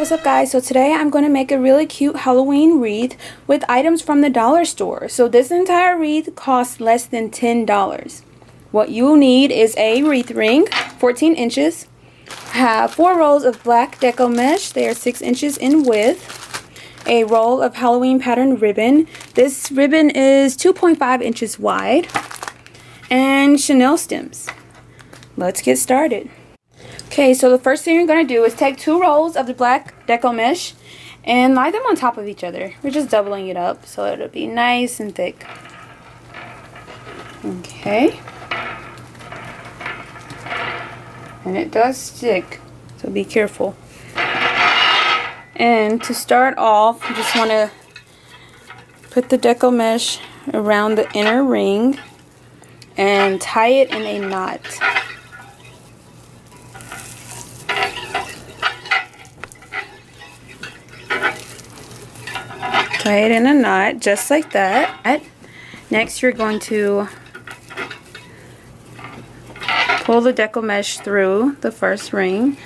what's up guys? So today I'm going to make a really cute Halloween wreath with items from the dollar store. So this entire wreath costs less than $10. What you'll need is a wreath ring, 14 inches. Have 4 rolls of black Deco mesh. They are 6 inches in width. A roll of Halloween patterned ribbon. This ribbon is 2.5 inches wide. And Chanel stems. Let's get started. Okay, so the first thing you're going to do is take 2 rolls of the black Deco mesh and lie them on top of each other. We're just doubling it up so it'll be nice and thick. Okay. And it does stick, so be careful. And to start off, you just want to put the Deco mesh around the inner ring and tie it in a knot. Tie it in a knot, just like that. Next, you're going to pull the Deco mesh through the first ring.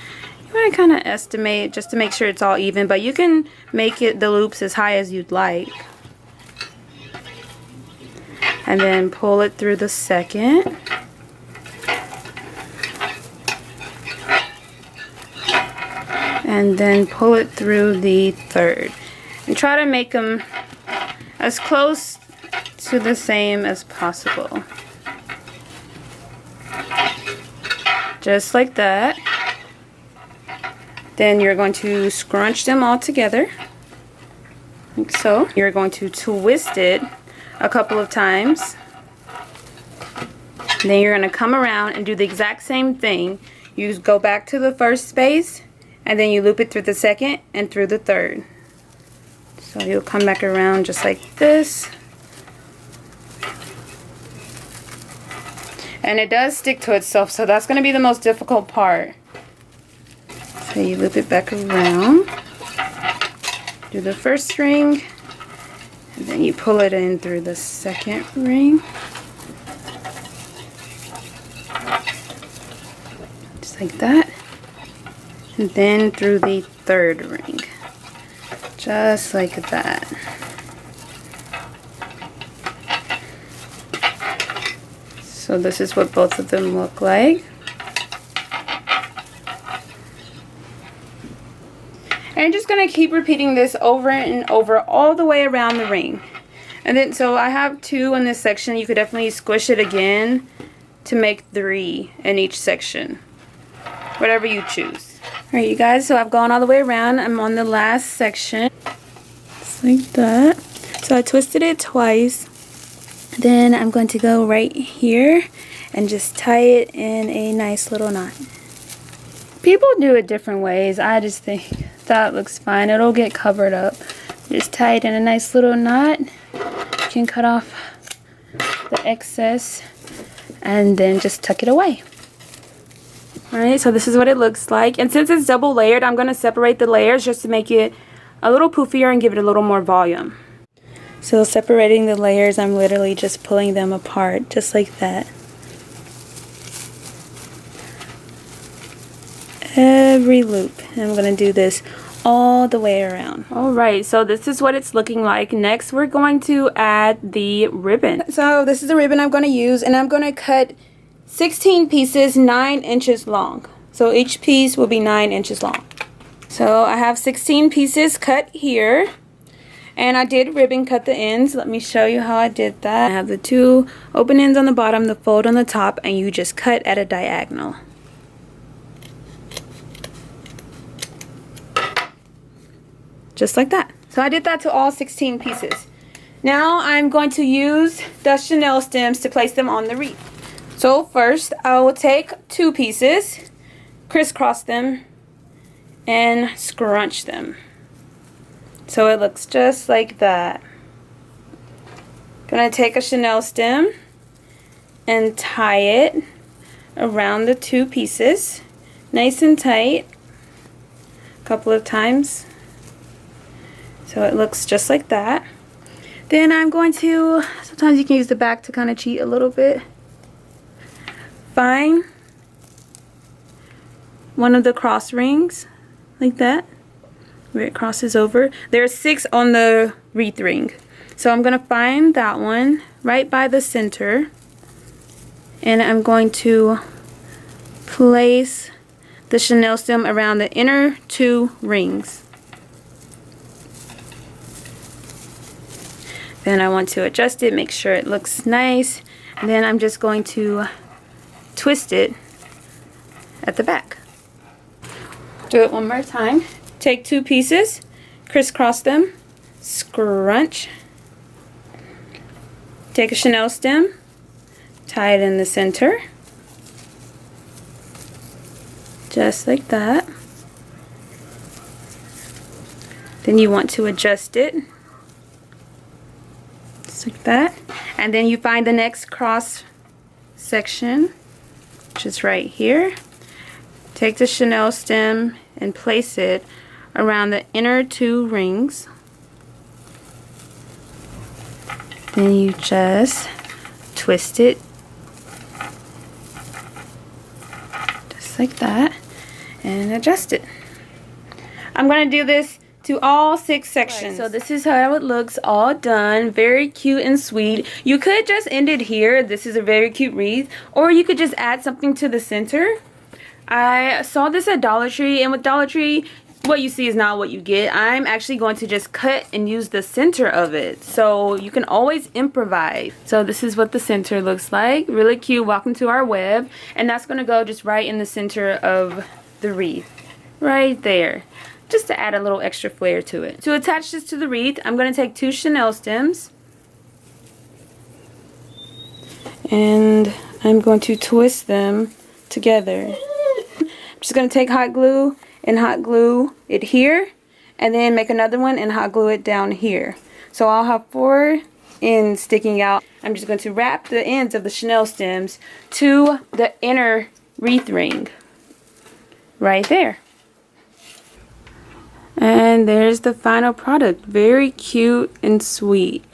You want to kind of estimate just to make sure it's all even, but you can make it the loops as high as you'd like. And then pull it through the second. And then pull it through the third. And try to make them as close to the same as possible. Just like that. Then you're going to scrunch them all together. Like so. You're going to twist it a couple of times. Then you're going to come around and do the exact same thing. You go back to the first space and then you loop it through the second and through the third. So you'll come back around just like this. And it does stick to itself, so that's going to be the most difficult part. So you loop it back around. Do the first ring. And then you pull it in through the second ring. Just like that. And then through the third ring. Just like that. So this is what both of them look like. And I'm just going to keep repeating this over and over all the way around the ring. And then, so I have 2 in this section. You could definitely squish it again to make 3 in each section. Whatever you choose. Alright you guys, so I've gone all the way around. I'm on the last section. Just like that. So I twisted it twice. Then I'm going to go right here and just tie it in a nice little knot. People do it different ways. I just think that looks fine. It'll get covered up. Just tie it in a nice little knot. You can cut off the excess and then just tuck it away. Alright, so this is what it looks like. And since it's double layered, I'm going to separate the layers just to make it a little poofier and give it a little more volume. So separating the layers, I'm literally just pulling them apart, just like that. Every loop. And I'm going to do this all the way around. Alright, so this is what it's looking like. Next, we're going to add the ribbon. So this is the ribbon I'm going to use, and I'm going to cut 16 pieces 9 inches long. So each piece will be 9 inches long. So I have 16 pieces cut here. And I did ribbon cut the ends. Let me show you how I did that. I have the 2 open ends on the bottom, the fold on the top, and you just cut at a diagonal. Just like that. So I did that to all 16 pieces. Now I'm going to use the Chanel stems to place them on the wreath. So first I will take 2 pieces, crisscross them, and scrunch them. So it looks just like that. Gonna take a Chanel stem and tie it around the 2 pieces, nice and tight, a couple of times. So it looks just like that. Then I'm going to, sometimes you can use the back to kind of cheat a little bit. Find one of the cross rings like that where it crosses over. There are 6 on the wreath ring. So I'm going to find that one right by the center. And I'm going to place the chenille stem around the inner 2 rings. Then I want to adjust it, make sure it looks nice. And then I'm just going to twist it at the back. Do it one more time. Take 2 pieces, crisscross them, scrunch. Take a chenille stem, tie it in the center. Just like that. Then you want to adjust it. Just like that. And then you find the next cross section, which is right here. Take the chenille stem and place it around the inner 2 rings. Then you just twist it just like that and adjust it. I'm going to do this to all 6 sections. Right, so this is how it looks all done. Very cute and sweet. You could just end it here. This is a very cute wreath. Or you could just add something to the center. I saw this at Dollar Tree, and with Dollar Tree, what you see is not what you get. I'm actually going to just cut and use the center of it. So you can always improvise. So this is what the center looks like. Really cute. Welcome to our web. And that's going to go just right in the center of the wreath. Right there. Just to add a little extra flair to it. To attach this to the wreath, I'm going to take 2 chenille stems. And I'm going to twist them together. I'm just going to take hot glue and hot glue it here, and then make another one and hot glue it down here. So I'll have 4 ends sticking out. I'm just going to wrap the ends of the chenille stems to the inner wreath ring right there. And there's the final product. Very cute and sweet.